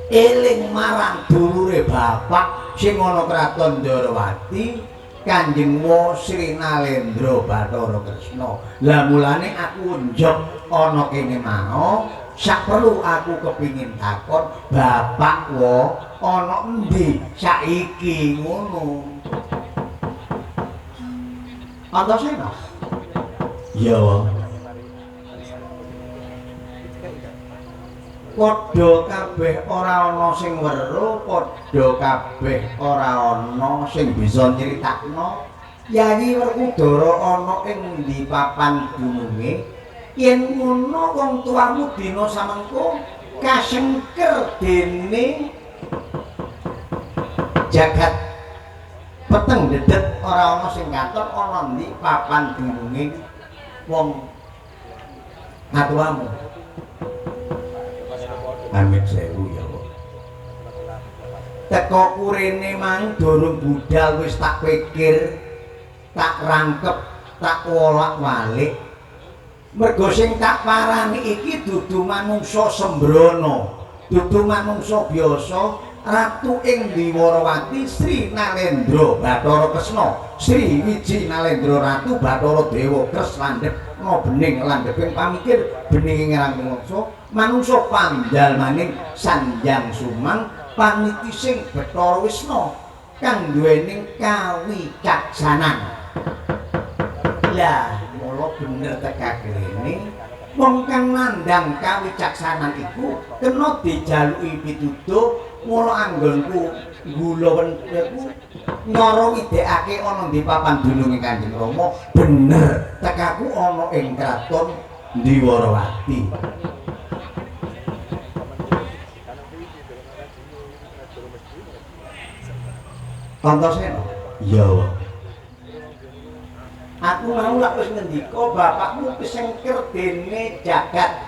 [SPEAKER 1] eling marang dulure bapak sing ana kraton Ndarawati Kanjeng Sri Nalendra Bathara Kresna. Lah mulane aku njok ana kene mau sak perlu aku kepingin takon bapak ana endi saiki ngono. Antasena. Iya, Wong. Padha kabeh ora ana sing weruh, padha kabeh ora ana sing bisa nyritakno Yayi Werkudara ana ing ndi papan dununge. Yen ngono wong tuamu dina samengko kasengker dene jagat peteng dedet ora ana sing ngatur ana ndi papan dununge wong atuamu. Amit sewu ya kok. Teko kurene mang durung budal wis tak pikir, tak rangkep, tak wolak-walik. Mergo sing tak parani iki dudu manungsa sembrono, dudu manungsa biasa. Ratu ing Diwarawati Sri Nalendra Bathara Kresna Sri Wiji Nalendra Ratu Bathara Dewa Kres landhep no bening landheping pamikir beninging manungsa manungsa panjalmaning Sanjang Sumang paniti sing Bathara Wisna kang duwening kawicaksanan. Lah mula bener tekak rene wong kang nandhang kawicaksanan iku kena dijaluki pituduh. Mula anggonku gula wenteku nyara widekake ana di papan dununge Kanjeng Rama bener tekaku ana ing kraton Diwarawati. Antasena iya aku mau lak wis ngendika bapakmu kesengker dene jagat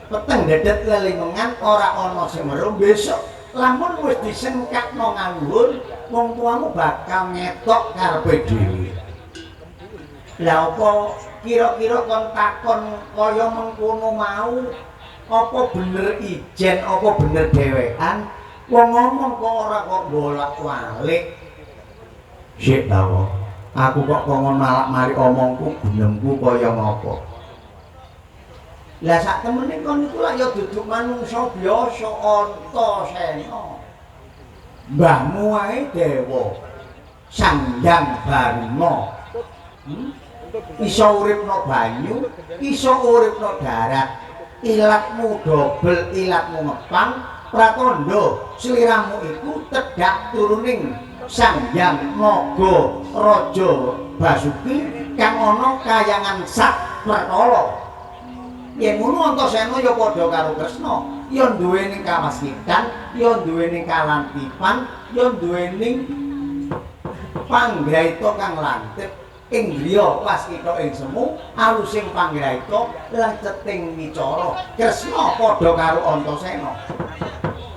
[SPEAKER 1] peteng dedet lelimengan ora ana sing weruh besok lamun wis disengkakno nganggur wong tuamu bakal ngetok karepe dhewe. Lah apa kira-kira kon takon kaya mengkono mau apa bener ijen apa bener dhewean wong ngomong kok ora kok bolak-balik. Sik ta aku kok kongon malak-malik omongku gunemku kaya ngapa. Lah sak temene kon iku lak ya duduk manungsa biasa Antasena. Mbahmu wae dewa Sanjang Baruna. Iso uripno banyu, iso uripno darat. Ilatmu dobel, ilatmu ngepang, pratandha sliramu iku tedhak turuning Sanjang Naga Raja Basuki kang ana kayangan sak perkara. Yen ngono Antasena ya padha karo Kresna, ya duweni kawastitan, ya duweni kalantipan, ya duweni panggraita kang lantip ing griya waskita ing semu, alusing panggraita lanceting wicara. Kresna padha karo Antasena.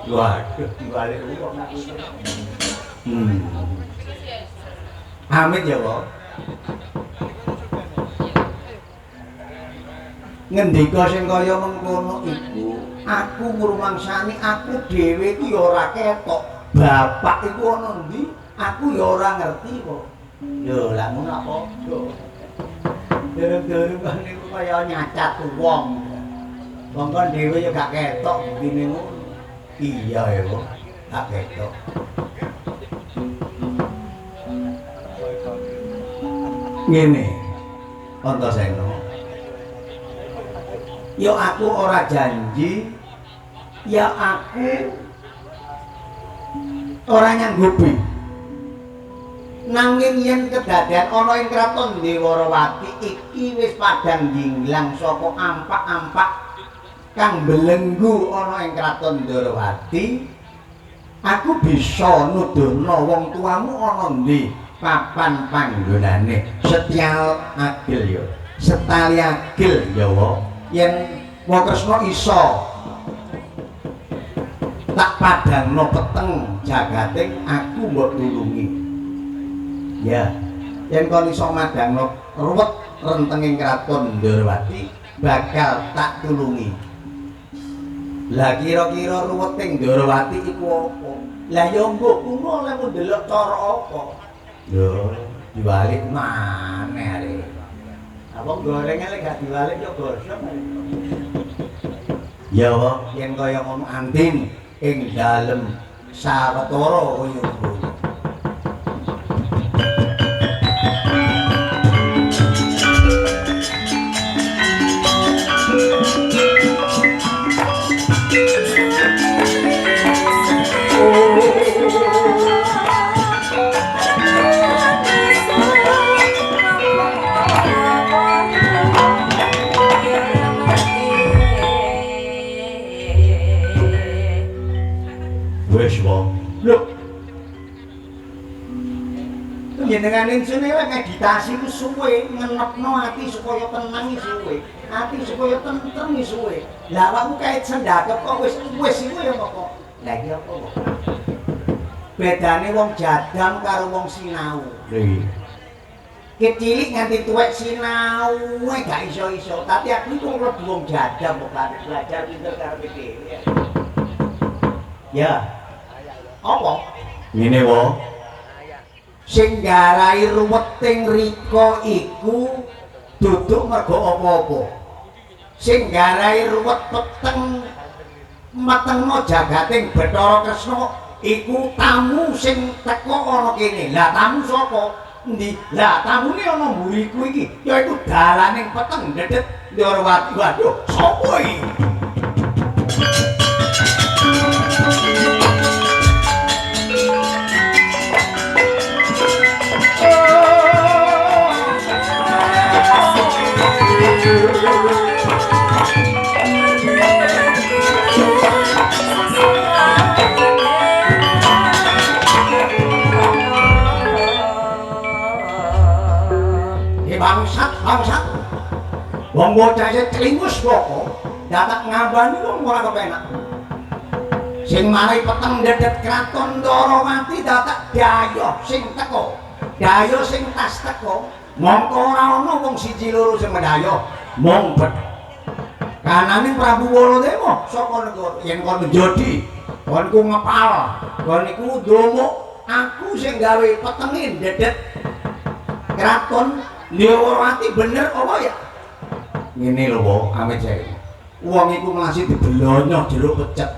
[SPEAKER 1] Waduh, dibalik kok. Amit ya, Pak. Ngendika sing kaya mengkono iku aku ngrumangsani aku dhewe iki ya ora ketok bapak iku ana ndi aku ya ora ngerti kok. Lho lak ngono apa padha dereng-dereng kan niku kaya nyacat wong wong kon dhewe ya gak ketok begini ngono. Iya ya kok gak ketok. Ngene Antasena ya aku ora janji, ya aku ora nyanggupi. Nanging yen kedadean ana ing kraton Diwarawati iki wis padhang jinglang saka ampak-ampak kang belenggu ana ing kraton Diwarawati, aku bisa nuduhna wong tuamu ana ndi papan panggonane. Setyal agil ya, setali agil ya wae. Yen wong Kresna iso tak padangno peteng jagating aku mbok tulungi. Ya, yen kon iso madangno ruwet rentenging kraton Ndarawati bakal tak tulungi. Lah kira-kira ruweting Ndarawati iku apa? Lah ya mbok kuno lek ndelok cara apa? Lho, dibalik maneh arek. Apa gorengnya lek gak diwalik yo gosong. Ya wae yen kaya ngono antin ing dalem sawetara kaya ngono. Jenengan ingsun lek meditasi ku suwe, ngenepno ati supaya tenang suwe. Ati supaya tentrem suwe. Lah awakmu kait sendakep kok wis iku ya kok. Lah iki apa kok? Bedane wong jadam karo wong sinau. Lha iki. Kecilik nganti tuwek sinau gak iso-iso. Tapi aku iku mlebu wong jadam kok belajar pinter karo dhewe. Ya. Apa? Ngene wae. Sing garai ruweting rika iku duduk mergo apa-apa. Sing garai ruwet peteng metengno jagating Bathara Kresna iku tamu sing teko ana kene. Lah tamu sapa? Endi? Lah tamune ana mburiku iki. Yaiku dalaning peteng dedet Ndorowati. Waduh, sapa iki? Bangsat wong bocah sing clingus kok dadak ngabani wong ora kepenak sing mari peteng dedet kraton Ndorowati dadak dayoh sing teko dayoh sing tas teko mongko ora ana wong siji loro sing mendayoh mong bet kananing Prabu Baladewa saka negara yen kono Jodi konku ngepal kon iku ndonga aku sing gawe petengin dedet kraton Ndorowati bener apa ya? Ngene lho wong ame jae. Wong iku masih dibelonyo jeruk pecel.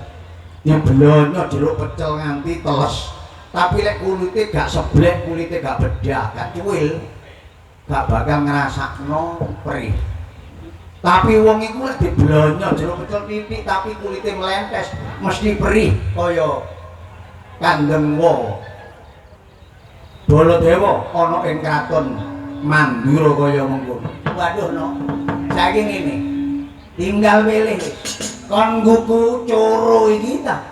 [SPEAKER 1] Dibelonyo jeruk pecel nganti teles. Tapi lek kulite gak seblek, kulite gak bedah, gak cuwil, gak bakal ngrasakno perih. Tapi wong iku lek dibelonyo jeruk pecel titik tapi kulite melempes, mesti perih kaya Kandeng Baladewa ana ing kraton Mandura kaya mengkono. Waduh no. Saiki ngene. Tinggal milih. Kon gugu coro iki ta.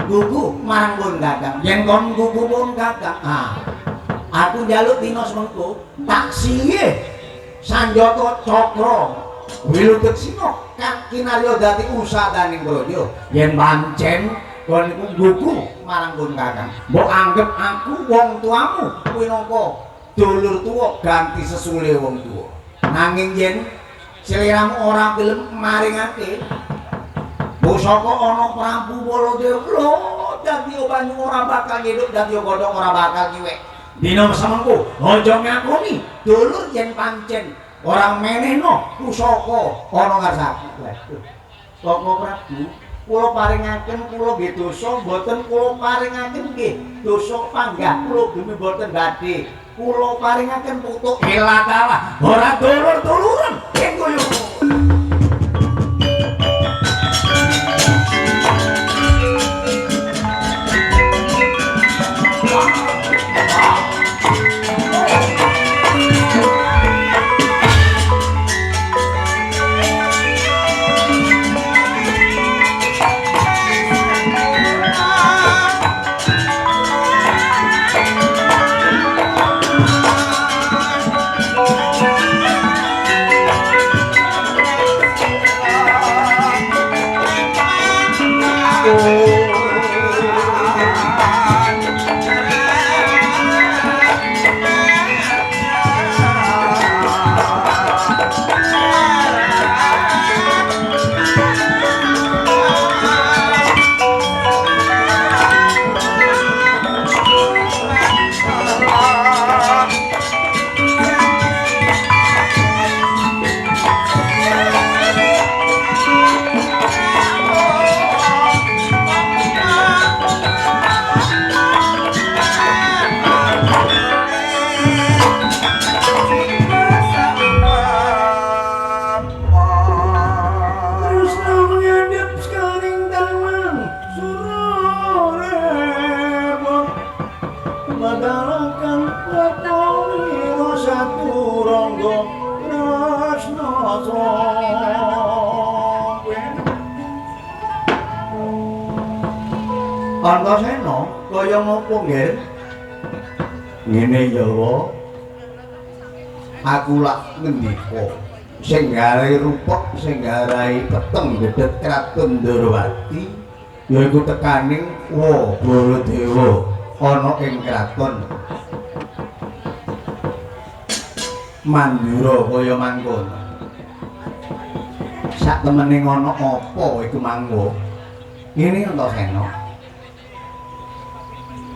[SPEAKER 1] Gugu marang pun Kakang. Yen kon gugu pun Kakang. Aku njaluk dina semengko tak siye Sanjata Cakra Wiludeksina kinarya dadi usadaning Brodya. Yen pancen kon iku gugu marang pun Kakang. Mbok anggap aku wong tuamu minangka dulur tuwa ganti sesule wong tuwa. Nanging yen sliramu ora gelem maringake pusaka ana Prabu Baladewa lho dadi banyu ora bakal ngiduk dadi godhong ora bakal kiwek. Dina semengko aja ngakoni dulur yen pancen ora menehno pusaka ana ngarsaku. Waduh. Saka Prabu kula paringaken kula nggih dosa mboten kula paringaken nggih dosa panggah kula bumi mboten badhe kula paringaken putuk elakalah ora dulur-duluran ing koyo Antasena kaya ngopo nggih? Ngene ya wae. Aku lak ngendika sing garai rupek sing garai peteng dedet Kraton Ndorowati yaiku tekaning Baladewa ana ing kraton Mandura kaya mangkono. Sak temene ngono apa iku mangko? Ngene Antasena.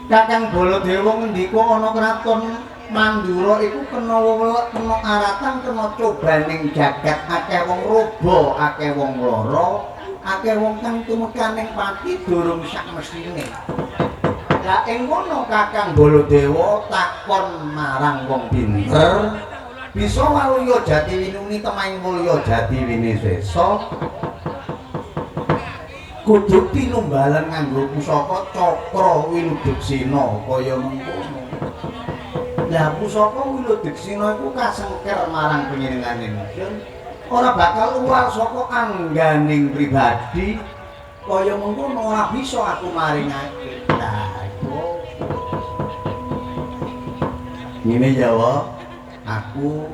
[SPEAKER 1] Kakang Baladewa ngendika ana kraton Mandura iku kena welek, kena aratan, kena cobaning jagat, akeh wong roba, akeh wong lara, akeh wong kang tumekaning pati durung sak mesine. Lah ing kono Kakang Baladewa takon marang wong pinter, bisa waluya jati winuni temaing mulya jati winisesa. Kudu tinumbalan nganggo pusaka Cakra Wiludeksina kaya mengkono. Lah pusaka Wiludeksina iku kasengker marang panjenengane Ingsun, ora bakal uwal saka angganing pribadi kaya mengkono ora bisa aku maringake. Lah iku ngene Jawa, aku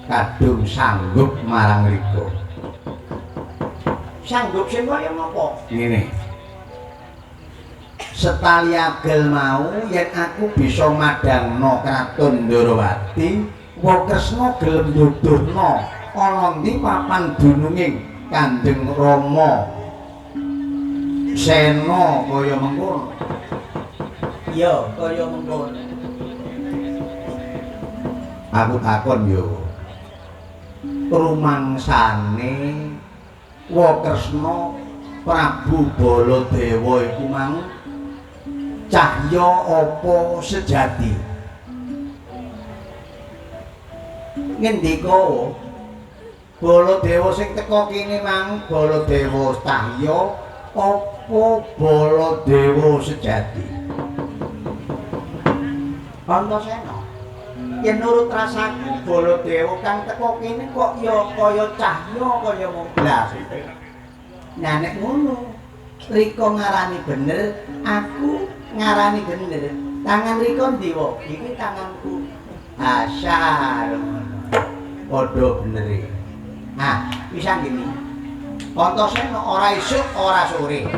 [SPEAKER 1] kadung sanggup marang mriku. Sanggup sing kaya napa? Ngene. Setali agel mau yen aku bisa madangna Kraton Ndarawati, wa Kresna gelem nduduhna ana ndi papan dununging Kanjeng Rama Sena kaya mengkono. Iya, kaya mengkono. Aku takon yo. Rumangsane wa Kresna Prabu Baladewa iku mang cahya apa sejati. Ngendika Baladewa sing teka kene mang Baladewa cahya apa Baladewa sejati. Antasena yen nurut rasaku Baladewa kang teka kene kok ya kaya cahya kaya blas. Nah nek ngono rika ngarani bener, aku ngarani bener. Tangan rika ndi wae? Iki tanganku. Asal padha bener. Nah, bisa gini. Antasena ora esuk ora sore.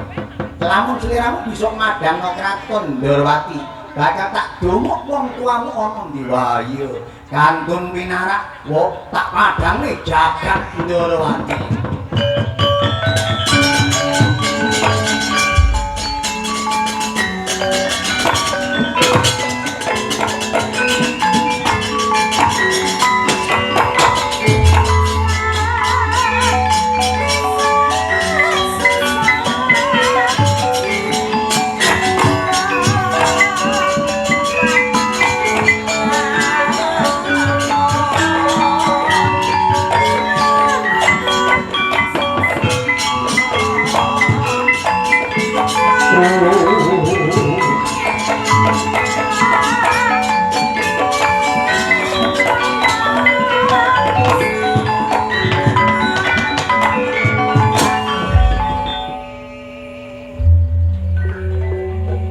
[SPEAKER 1] Lamun sliramu bisa madangno Kraton Ndarawati, bakal tak domok wong tuamu ana ndi wae. Kantun pinarak, wo tak padangne jagat Ndarawati.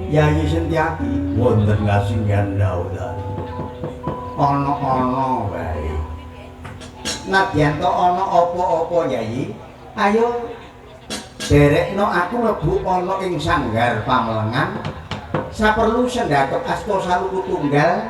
[SPEAKER 1] Yayi Sentyati wonten kasinggihan daudan. Ana-ana wae. Nadyan to ana apa-apa Yayi, ayo derekno aku mlebu ana ing sanggar pamelengan. Saperlu sendhakep asta saluku tunggal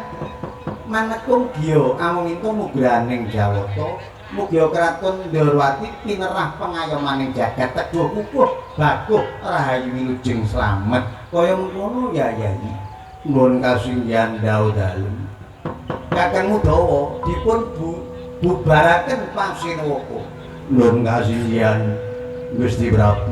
[SPEAKER 1] manekung giya amunginto mugraning Jawata. Mugia Kraton Ndarawati pinerah pengayomaning jagat teguh kukuh baguh rahayu wilujeng slamet kaya mengkono ya Yayi. Nuwun kasinggihan dawuh dalem. Kakang Udawa dipun bubaraken Pasinwaka. Nuwun kasinggihan Gusti Prabu.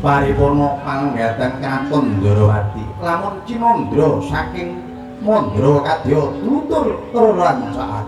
[SPEAKER 1] Paripurna panganggetan Kraton Ndarawati. Lamun Cinandra saking Mandra kadya tutur rancaan.